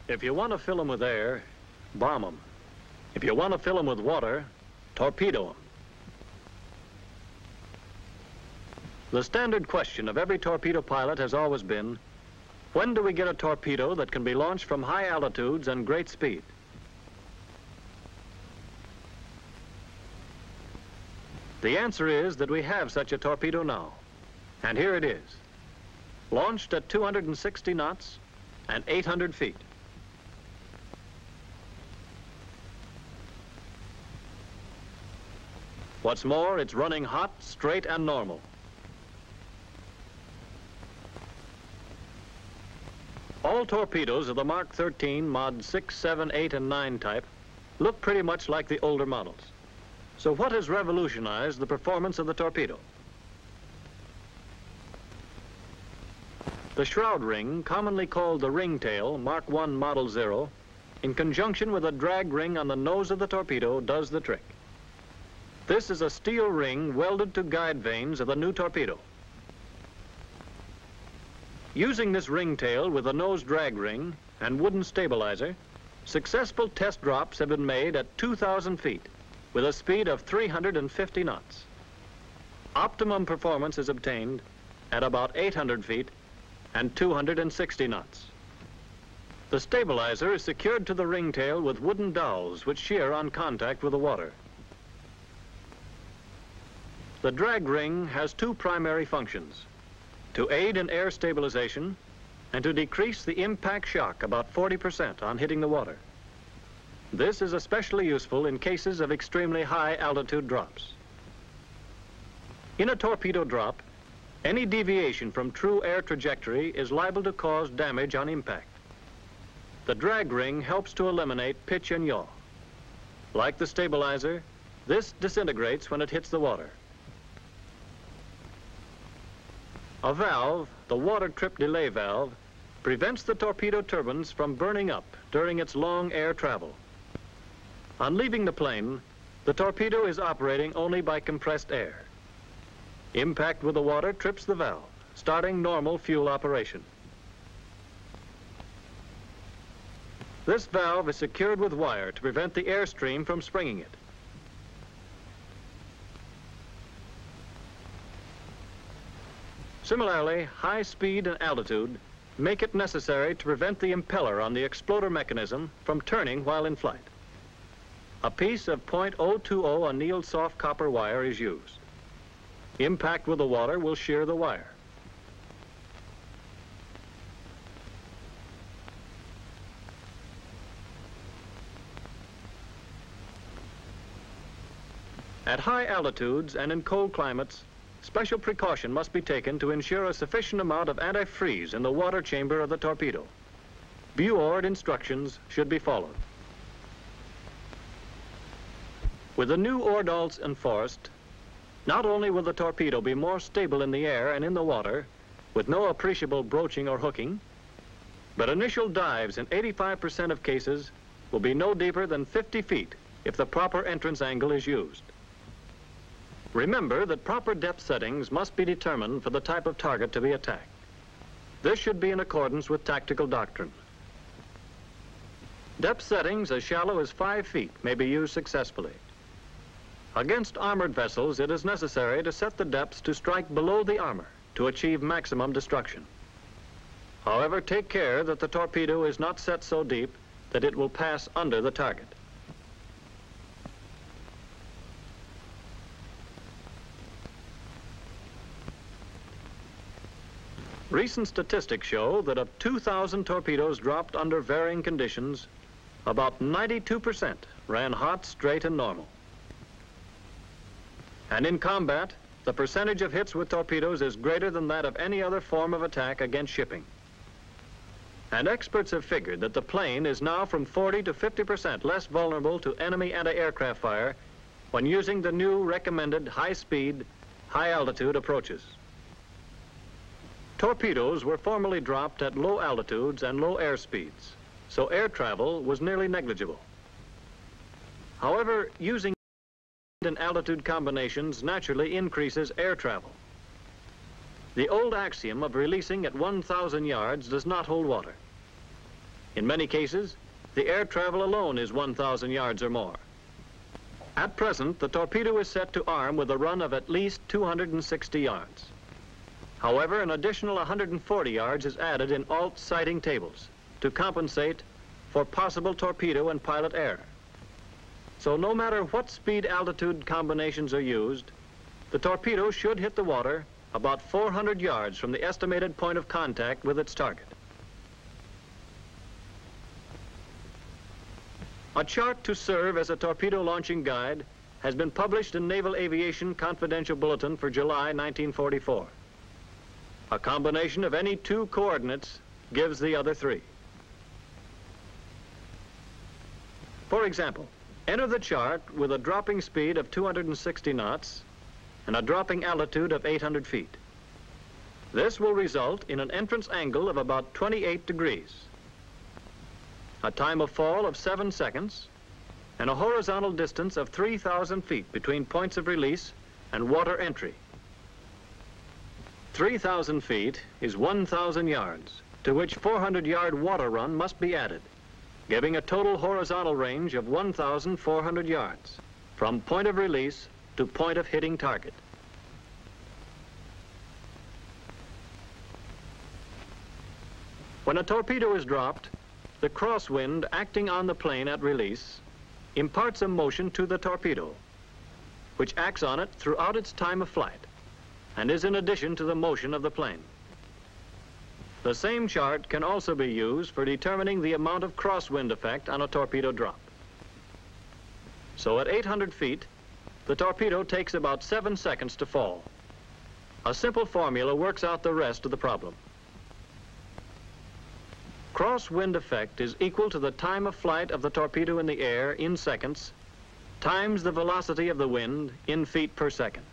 If you want to fill them with air, bomb them. If you want to fill them with water, torpedo them. The standard question of every torpedo pilot has always been, when do we get a torpedo that can be launched from high altitudes and great speed? The answer is that we have such a torpedo now, and here it is, launched at 260 knots and 800 feet. What's more, it's running hot, straight, and normal. All torpedoes of the Mark 13 Mod 6, 7, 8, and 9 type look pretty much like the older models. So what has revolutionized the performance of the torpedo? The shroud ring, commonly called the ringtail, Mark 1 Model 0, in conjunction with a drag ring on the nose of the torpedo, does the trick. This is a steel ring welded to guide vanes of the new torpedo. Using this ringtail with a nose drag ring and wooden stabilizer, successful test drops have been made at 2,000 feet with a speed of 350 knots. Optimum performance is obtained at about 800 feet and 260 knots. The stabilizer is secured to the ringtail with wooden dowels which shear on contact with the water. The drag ring has two primary functions: to aid in air stabilization and to decrease the impact shock about 40% on hitting the water. This is especially useful in cases of extremely high altitude drops. In a torpedo drop, any deviation from true air trajectory is liable to cause damage on impact. The drag ring helps to eliminate pitch and yaw. Like the stabilizer, this disintegrates when it hits the water. A valve, the water trip delay valve, prevents the torpedo turbines from burning up during its long air travel. On leaving the plane, the torpedo is operating only by compressed air. Impact with the water trips the valve, starting normal fuel operation. This valve is secured with wire to prevent the airstream from springing it. Similarly, high speed and altitude make it necessary to prevent the impeller on the exploder mechanism from turning while in flight. A piece of .020 annealed soft copper wire is used. Impact with the water will shear the wire. At high altitudes and in cold climates, special precaution must be taken to ensure a sufficient amount of antifreeze in the water chamber of the torpedo. Buoyed instructions should be followed. With the new Ordals enforced, not only will the torpedo be more stable in the air and in the water, with no appreciable broaching or hooking, but initial dives in 85% of cases will be no deeper than 50 feet if the proper entrance angle is used. Remember that proper depth settings must be determined for the type of target to be attacked. This should be in accordance with tactical doctrine. Depth settings as shallow as 5 feet may be used successfully. Against armored vessels, it is necessary to set the depths to strike below the armor to achieve maximum destruction. However, take care that the torpedo is not set so deep that it will pass under the target. Recent statistics show that of 2,000 torpedoes dropped under varying conditions, about 92% ran hot, straight, and normal. And in combat, the percentage of hits with torpedoes is greater than that of any other form of attack against shipping. And experts have figured that the plane is now from 40 to 50% less vulnerable to enemy anti-aircraft fire when using the new recommended high-speed, high-altitude approaches. Torpedoes were formerly dropped at low altitudes and low air speeds, so air travel was nearly negligible. However, using and altitude combinations naturally increases air travel. The old axiom of releasing at 1,000 yards does not hold water. In many cases, the air travel alone is 1,000 yards or more. At present, the torpedo is set to arm with a run of at least 260 yards. However, an additional 140 yards is added in alt sighting tables to compensate for possible torpedo and pilot error. So no matter what speed-altitude combinations are used, the torpedo should hit the water about 400 yards from the estimated point of contact with its target. A chart to serve as a torpedo launching guide has been published in Naval Aviation Confidential Bulletin for July 1944. A combination of any two coordinates gives the other three. For example, enter the chart with a dropping speed of 260 knots and a dropping altitude of 800 feet. This will result in an entrance angle of about 28 degrees, a time of fall of 7 seconds, and a horizontal distance of 3,000 feet between points of release and water entry. 3,000 feet is 1,000 yards, to which 400-yard water run must be added, giving a total horizontal range of 1,400 yards, from point of release to point of hitting target. When a torpedo is dropped, the crosswind acting on the plane at release imparts a motion to the torpedo, which acts on it throughout its time of flight and is in addition to the motion of the plane. The same chart can also be used for determining the amount of crosswind effect on a torpedo drop. So at 800 feet, the torpedo takes about 7 seconds to fall. A simple formula works out the rest of the problem. Crosswind effect is equal to the time of flight of the torpedo in the air in seconds times the velocity of the wind in feet per second.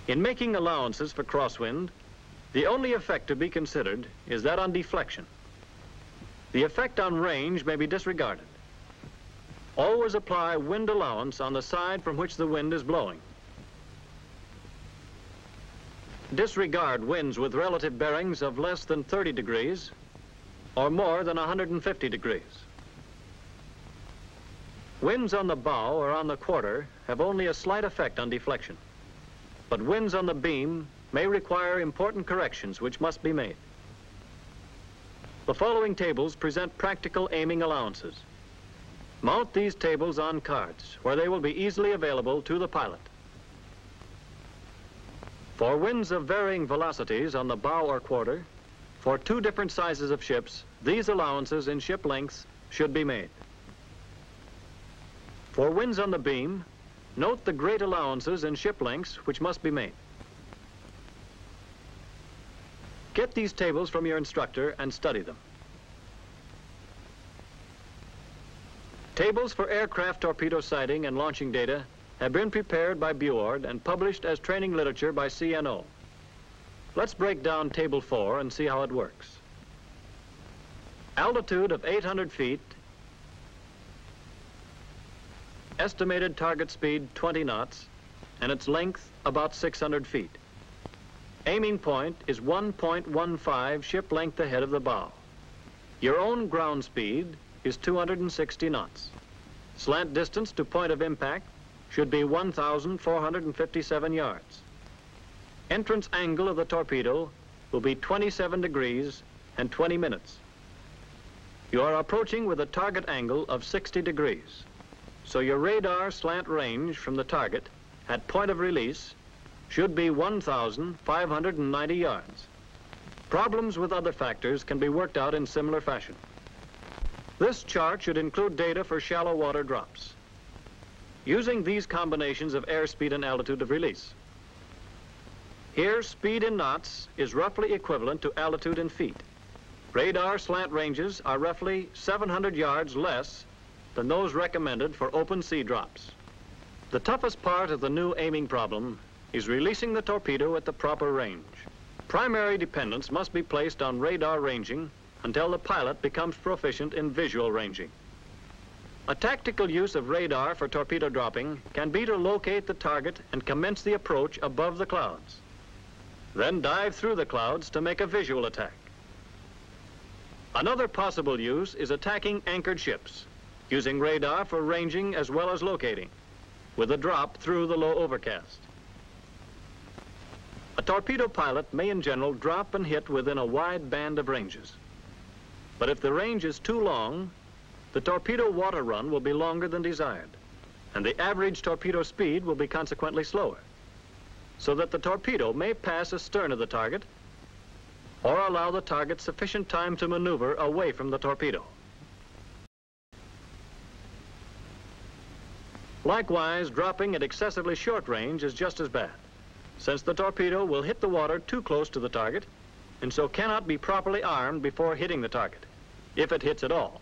In making allowances for crosswind, the only effect to be considered is that on deflection. The effect on range may be disregarded. Always apply wind allowance on the side from which the wind is blowing. Disregard winds with relative bearings of less than 30 degrees or more than 150 degrees. Winds on the bow or on the quarter have only a slight effect on deflection, but winds on the beam may require important corrections which must be made. The following tables present practical aiming allowances. Mount these tables on cards where they will be easily available to the pilot. For winds of varying velocities on the bow or quarter, for two different sizes of ships, these allowances in ship lengths should be made. For winds on the beam, note the great allowances in ship lengths which must be made. Get these tables from your instructor and study them. Tables for aircraft torpedo sighting and launching data have been prepared by Buord and published as training literature by CNO. Let's break down Table 4 and see how it works. Altitude of 800 feet, estimated target speed 20 knots, and its length about 600 feet. Aiming point is 1.15 ship length ahead of the bow. Your own ground speed is 260 knots. Slant distance to point of impact should be 1,457 yards. Entrance angle of the torpedo will be 27 degrees and 20 minutes. You are approaching with a target angle of 60 degrees. So your radar slant range from the target at point of release should be 1,590 yards. Problems with other factors can be worked out in similar fashion. This chart should include data for shallow water drops, using these combinations of airspeed and altitude of release. Here, speed in knots is roughly equivalent to altitude in feet. Radar slant ranges are roughly 700 yards less than those recommended for open sea drops. The toughest part of the new aiming problem is releasing the torpedo at the proper range. Primary dependence must be placed on radar ranging until the pilot becomes proficient in visual ranging. A tactical use of radar for torpedo dropping can be to locate the target and commence the approach above the clouds. Then dive through the clouds to make a visual attack. Another possible use is attacking anchored ships, using radar for ranging as well as locating, with a drop through the low overcast. A torpedo pilot may in general drop and hit within a wide band of ranges. But if the range is too long, the torpedo water run will be longer than desired, and the average torpedo speed will be consequently slower, so that the torpedo may pass astern of the target or allow the target sufficient time to maneuver away from the torpedo. Likewise, dropping at excessively short range is just as bad, since the torpedo will hit the water too close to the target and so cannot be properly armed before hitting the target, if it hits at all.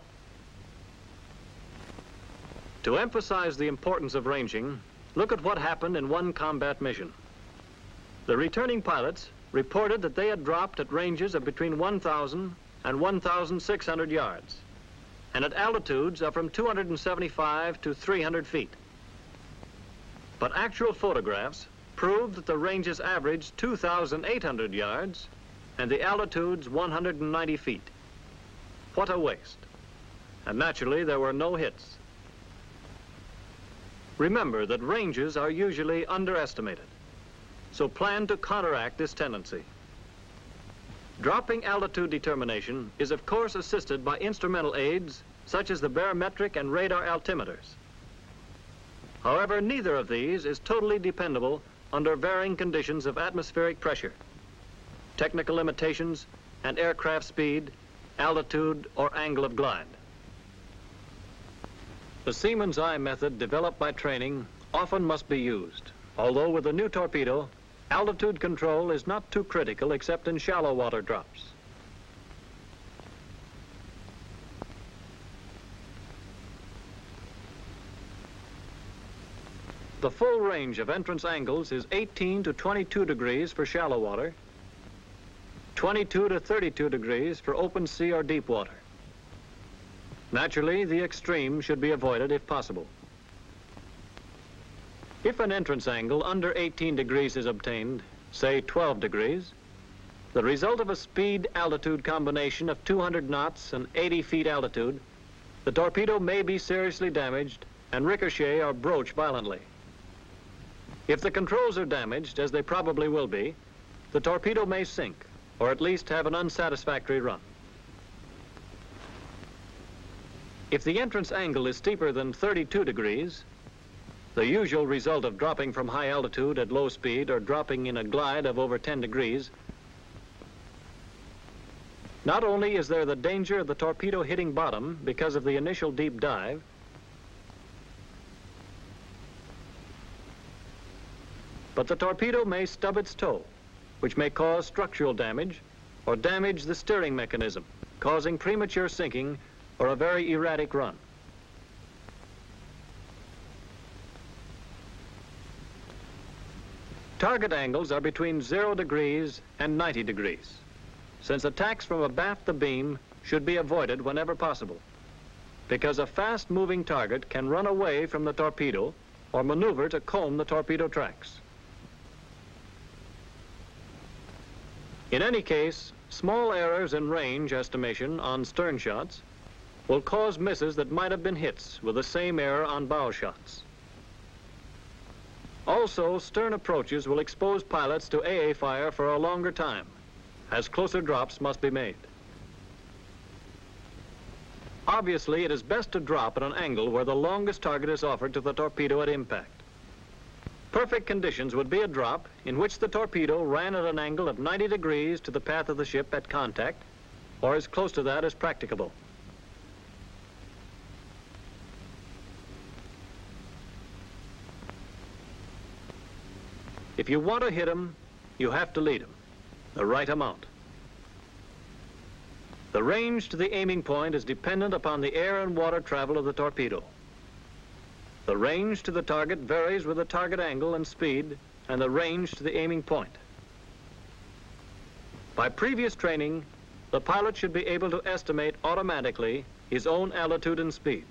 To emphasize the importance of ranging, look at what happened in one combat mission. The returning pilots reported that they had dropped at ranges of between 1,000 and 1,600 yards, and at altitudes of from 275 to 300 feet. But actual photographs proved that the ranges averaged 2,800 yards and the altitudes 190 feet. What a waste. And naturally, there were no hits. Remember that ranges are usually underestimated, so plan to counteract this tendency. Dropping altitude determination is of course assisted by instrumental aids such as the barometric and radar altimeters. However, neither of these is totally dependable under varying conditions of atmospheric pressure, technical limitations, and aircraft speed, altitude, or angle of glide. The seaman's eye method developed by training often must be used, although with a new torpedo, altitude control is not too critical except in shallow water drops. The full range of entrance angles is 18 to 22 degrees for shallow water, 22 to 32 degrees for open sea or deep water. Naturally, the extreme should be avoided if possible. If an entrance angle under 18 degrees is obtained, say 12 degrees, the result of a speed-altitude combination of 200 knots and 80 feet altitude, the torpedo may be seriously damaged and ricochet or broach violently. If the controls are damaged, as they probably will be, the torpedo may sink, or at least have an unsatisfactory run. If the entrance angle is steeper than 32 degrees, the usual result of dropping from high altitude at low speed or dropping in a glide of over 10 degrees, not only is there the danger of the torpedo hitting bottom because of the initial deep dive, but the torpedo may stub its toe, which may cause structural damage or damage the steering mechanism, causing premature sinking or a very erratic run. Target angles are between 0 degrees and 90 degrees, since attacks from abaft the beam should be avoided whenever possible, because a fast-moving target can run away from the torpedo or maneuver to comb the torpedo tracks. In any case, small errors in range estimation on stern shots will cause misses that might have been hits with the same error on bow shots. Also, stern approaches will expose pilots to AA fire for a longer time, as closer drops must be made. Obviously, it is best to drop at an angle where the longest target is offered to the torpedo at impact. Perfect conditions would be a drop in which the torpedo ran at an angle of 90 degrees to the path of the ship at contact, or as close to that as practicable. If you want to hit them, you have to lead them, the right amount. The range to the aiming point is dependent upon the air and water travel of the torpedo. The range to the target varies with the target angle and speed and the range to the aiming point. By previous training, the pilot should be able to estimate automatically his own altitude and speed.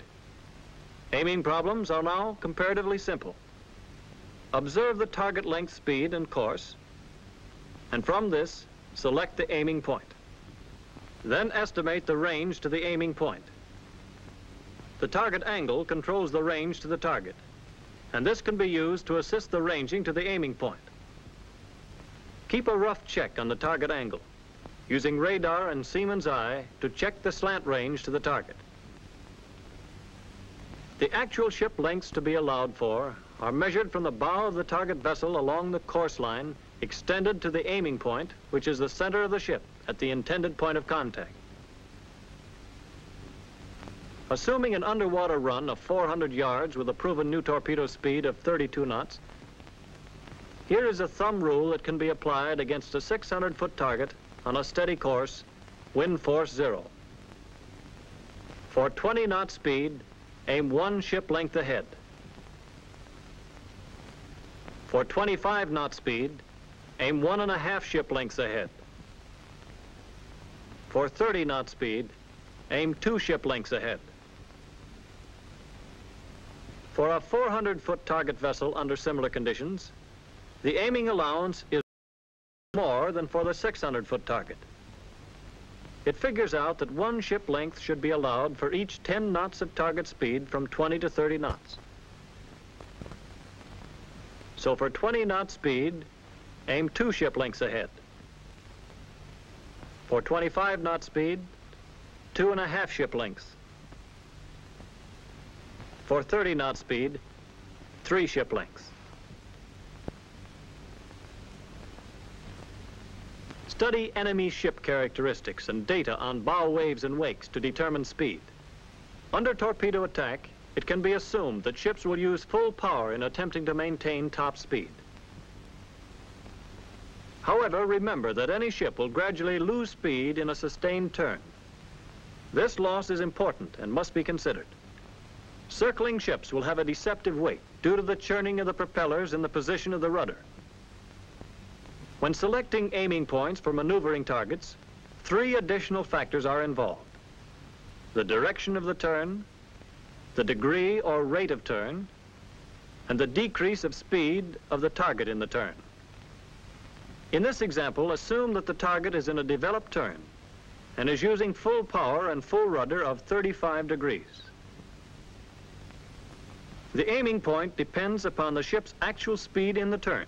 Aiming problems are now comparatively simple. Observe the target length, speed, and course, and from this, select the aiming point. Then estimate the range to the aiming point. The target angle controls the range to the target, and this can be used to assist the ranging to the aiming point. Keep a rough check on the target angle, using radar and seaman's eye to check the slant range to the target. The actual ship lengths to be allowed for are measured from the bow of the target vessel along the course line extended to the aiming point, which is the center of the ship at the intended point of contact. Assuming an underwater run of 400 yards with a proven new torpedo speed of 32 knots, here is a thumb rule that can be applied against a 600-foot target on a steady course, wind force 0. For 20-knot speed, aim 1 ship length ahead. For 25-knot speed, aim 1.5 ship lengths ahead. For 30-knot speed, aim 2 ship lengths ahead. For a 400-foot target vessel under similar conditions, the aiming allowance is more than for the 600-foot target. It figures out that 1 ship length should be allowed for each 10 knots of target speed from 20 to 30 knots. So for 20-knot speed, aim 2 ship lengths ahead. For 25-knot speed, 2.5 ship lengths. For 30-knot speed, 3 ship lengths. Study enemy ship characteristics and data on bow waves and wakes to determine speed. Under torpedo attack, it can be assumed that ships will use full power in attempting to maintain top speed. However, remember that any ship will gradually lose speed in a sustained turn. This loss is important and must be considered. Circling ships will have a deceptive wake due to the churning of the propellers and the position of the rudder. When selecting aiming points for maneuvering targets, 3 additional factors are involved: the direction of the turn, the degree or rate of turn, and the decrease of speed of the target in the turn. In this example, assume that the target is in a developed turn and is using full power and full rudder of 35 degrees. The aiming point depends upon the ship's actual speed in the turn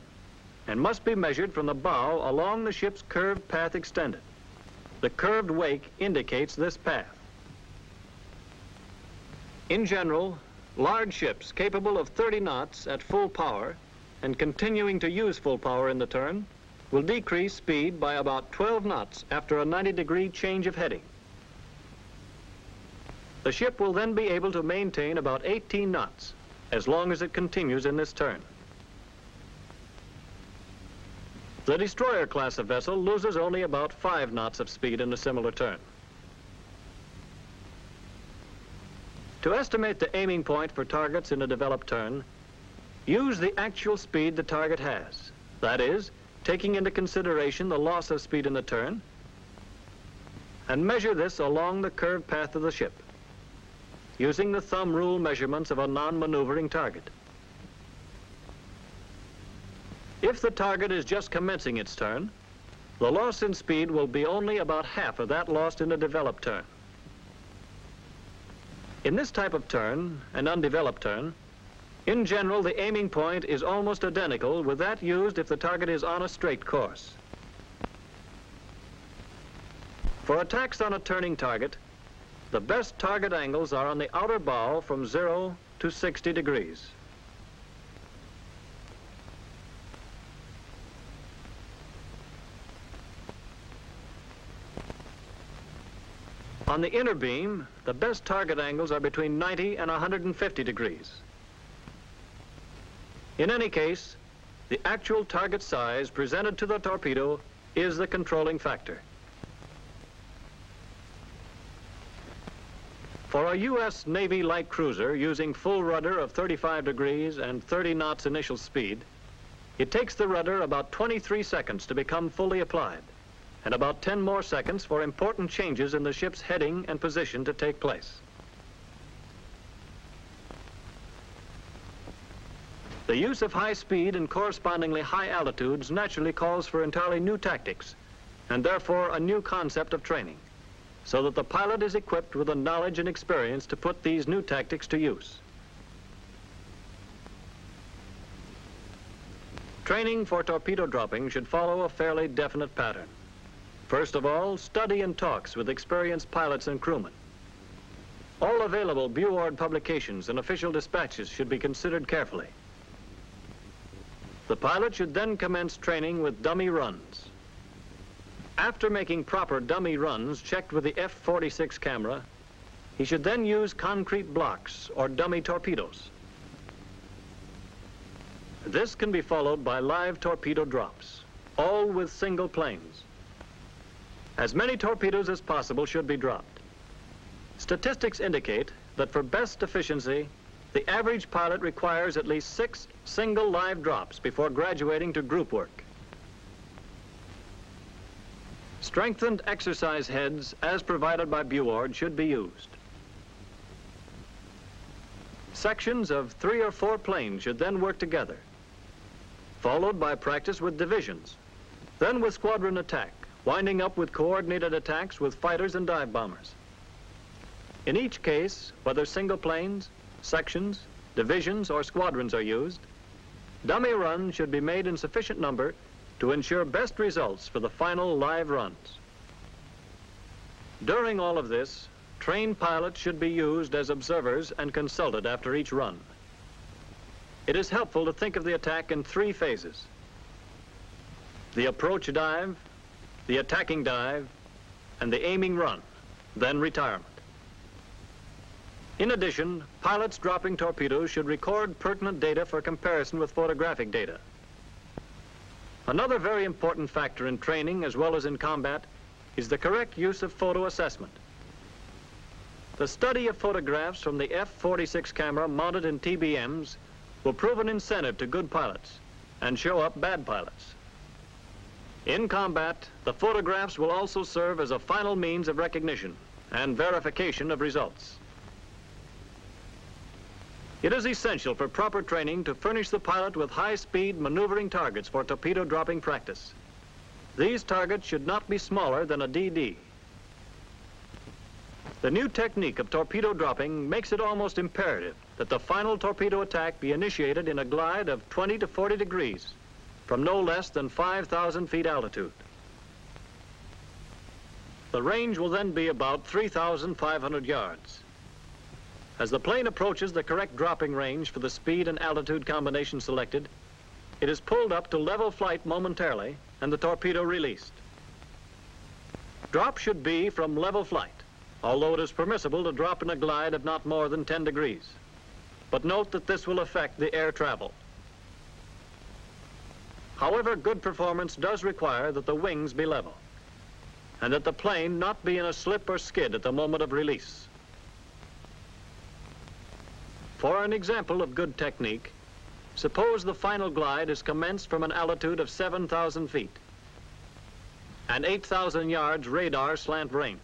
and must be measured from the bow along the ship's curved path extended. The curved wake indicates this path. In general, large ships capable of 30 knots at full power and continuing to use full power in the turn will decrease speed by about 12 knots after a 90-degree change of heading. The ship will then be able to maintain about 18 knots as long as it continues in this turn. The destroyer class of vessel loses only about 5 knots of speed in a similar turn. To estimate the aiming point for targets in a developed turn, use the actual speed the target has. That is, taking into consideration the loss of speed in the turn, and measure this along the curved path of the ship, using the thumb rule measurements of a non-maneuvering target. If the target is just commencing its turn, the loss in speed will be only about half of that lost in a developed turn. In this type of turn, an undeveloped turn, in general, the aiming point is almost identical with that used if the target is on a straight course. For attacks on a turning target, the best target angles are on the outer bow from 0 to 60 degrees. On the inner beam, the best target angles are between 90 and 150 degrees. In any case, the actual target size presented to the torpedo is the controlling factor. For a U.S. Navy light cruiser using full rudder of 35 degrees and 30 knots initial speed, it takes the rudder about 23 seconds to become fully applied, and about 10 more seconds for important changes in the ship's heading and position to take place. The use of high speed and correspondingly high altitudes naturally calls for entirely new tactics, and therefore a new concept of training. so that the pilot is equipped with the knowledge and experience to put these new tactics to use. Training for torpedo dropping should follow a fairly definite pattern. First of all, study and talks with experienced pilots and crewmen. All available Buord publications and official dispatches should be considered carefully. The pilot should then commence training with dummy runs. After making proper dummy runs checked with the F-46 camera, he should then use concrete blocks or dummy torpedoes. This can be followed by live torpedo drops, all with single planes. As many torpedoes as possible should be dropped. Statistics indicate that for best efficiency, the average pilot requires at least 6 single live drops before graduating to group work. Strengthened exercise heads, as provided by Buord, should be used. Sections of 3 or 4 planes should then work together, followed by practice with divisions, then with squadron attack, winding up with coordinated attacks with fighters and dive bombers. In each case, whether single planes, sections, divisions, or squadrons are used, dummy runs should be made in sufficient number to ensure best results for the final live runs. During all of this, trained pilots should be used as observers and consulted after each run. It is helpful to think of the attack in 3 phases: the approach dive, the attacking dive, and the aiming run, then retirement. In addition, pilots dropping torpedoes should record pertinent data for comparison with photographic data. Another very important factor in training as well as in combat is the correct use of photo assessment. The study of photographs from the F-46 camera mounted in TBMs will prove an incentive to good pilots and show up bad pilots. In combat, the photographs will also serve as a final means of recognition and verification of results. It is essential for proper training to furnish the pilot with high-speed maneuvering targets for torpedo dropping practice. These targets should not be smaller than a DD. The new technique of torpedo dropping makes it almost imperative that the final torpedo attack be initiated in a glide of 20 to 40 degrees from no less than 5,000 feet altitude. The range will then be about 3,500 yards. As the plane approaches the correct dropping range for the speed and altitude combination selected, it is pulled up to level flight momentarily and the torpedo released. Drop should be from level flight, although it is permissible to drop in a glide of not more than 10 degrees. But note that this will affect the air travel. However, good performance does require that the wings be level and that the plane not be in a slip or skid at the moment of release. For an example of good technique, suppose the final glide is commenced from an altitude of 7,000 feet and 8,000 yards radar slant range.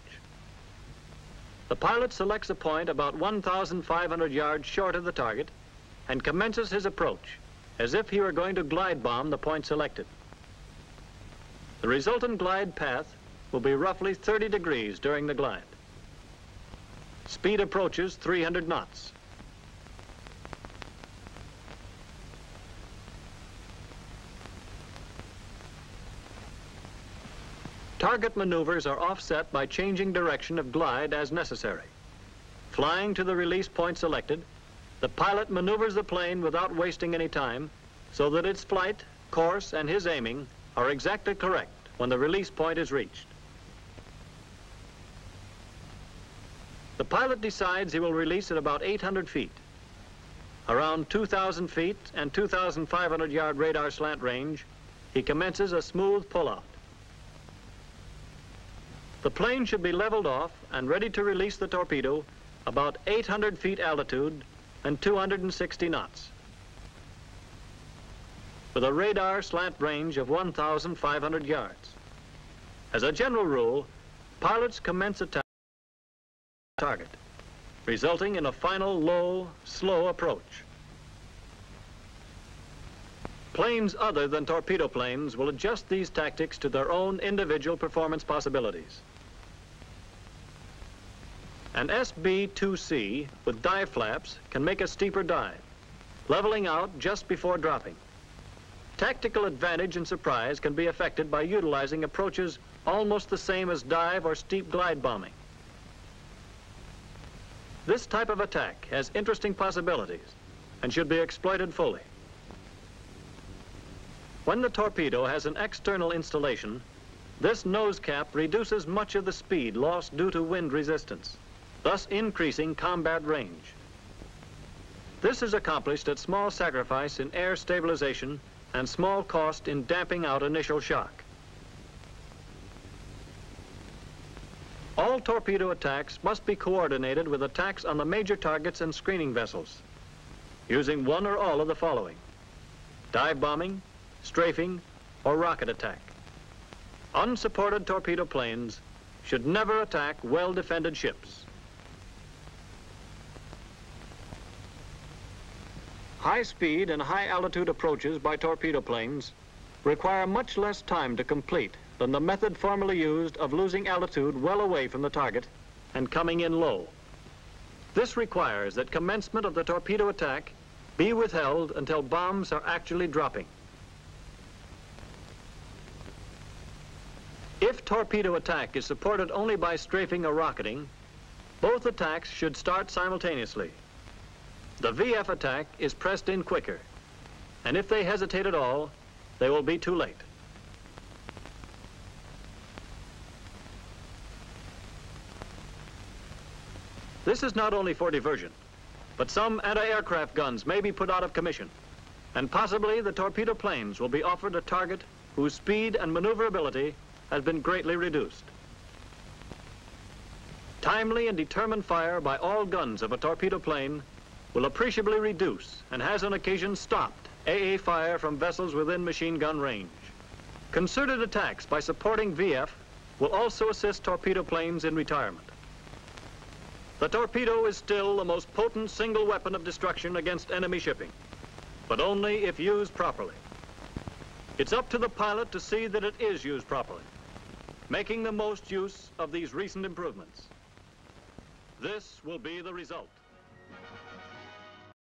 The pilot selects a point about 1,500 yards short of the target and commences his approach as if he were going to glide bomb the point selected. The resultant glide path will be roughly 30 degrees during the glide. Speed approaches 300 knots. Target maneuvers are offset by changing direction of glide as necessary. Flying to the release point selected, the pilot maneuvers the plane without wasting any time so that its flight, course, and his aiming are exactly correct when the release point is reached. The pilot decides he will release at about 800 feet. Around 2,000 feet and 2,500 yard radar slant range, he commences a smooth pullout. The plane should be leveled off and ready to release the torpedo about 800 feet altitude and 260 knots. With a radar slant range of 1,500 yards. As a general rule, pilots commence attack target, resulting in a final low, slow approach. Planes other than torpedo planes will adjust these tactics to their own individual performance possibilities. An SB-2C with dive flaps can make a steeper dive, leveling out just before dropping. Tactical advantage and surprise can be affected by utilizing approaches almost the same as dive or steep glide bombing. This type of attack has interesting possibilities and should be exploited fully. When the torpedo has an external installation, this nose cap reduces much of the speed lost due to wind resistance, thus increasing combat range. This is accomplished at small sacrifice in air stabilization and small cost in damping out initial shock. All torpedo attacks must be coordinated with attacks on the major targets and screening vessels, using one or all of the following: dive bombing, strafing, or rocket attack. Unsupported torpedo planes should never attack well-defended ships. High-speed and high-altitude approaches by torpedo planes require much less time to complete than the method formerly used of losing altitude well away from the target and coming in low. This requires that commencement of the torpedo attack be withheld until bombs are actually dropping. If torpedo attack is supported only by strafing or rocketing, both attacks should start simultaneously. The VF attack is pressed in quicker, and if they hesitate at all, they will be too late. This is not only for diversion, but some anti-aircraft guns may be put out of commission, and possibly the torpedo planes will be offered a target whose speed and maneuverability has been greatly reduced. Timely and determined fire by all guns of a torpedo plane will appreciably reduce and has on occasion stopped AA fire from vessels within machine gun range. Concerted attacks by supporting VF will also assist torpedo planes in retirement. The torpedo is still the most potent single weapon of destruction against enemy shipping, but only if used properly. It's up to the pilot to see that it is used properly, making the most use of these recent improvements. This will be the result.